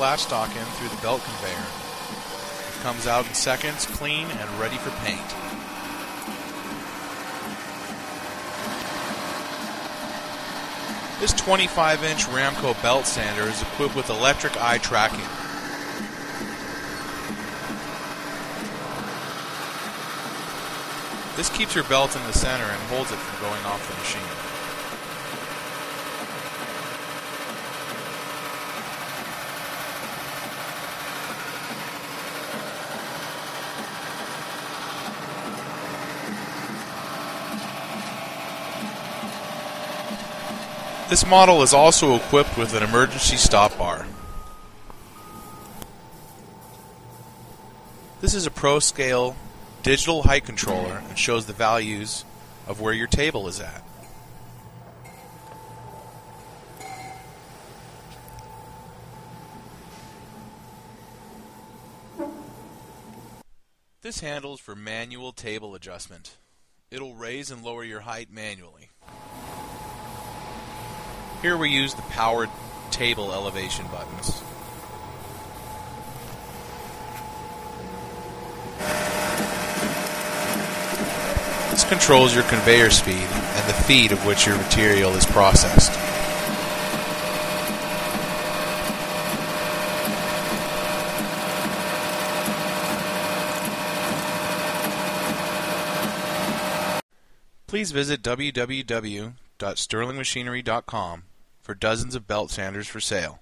glass stock in through the belt conveyor. It comes out in seconds, clean and ready for paint. This 25-inch Ramco belt sander is equipped with electric eye tracking. This keeps your belt in the center and holds it from going off the machine. This model is also equipped with an emergency stop bar. This is a Proscale digital height controller and shows the values of where your table is at. This handle is for manual table adjustment. It'll raise and lower your height manually. Here we use the powered table elevation buttons. This controls your conveyor speed and the feed of which your material is processed. Please visit www.sterlingmachinery.com for dozens of belt sanders for sale.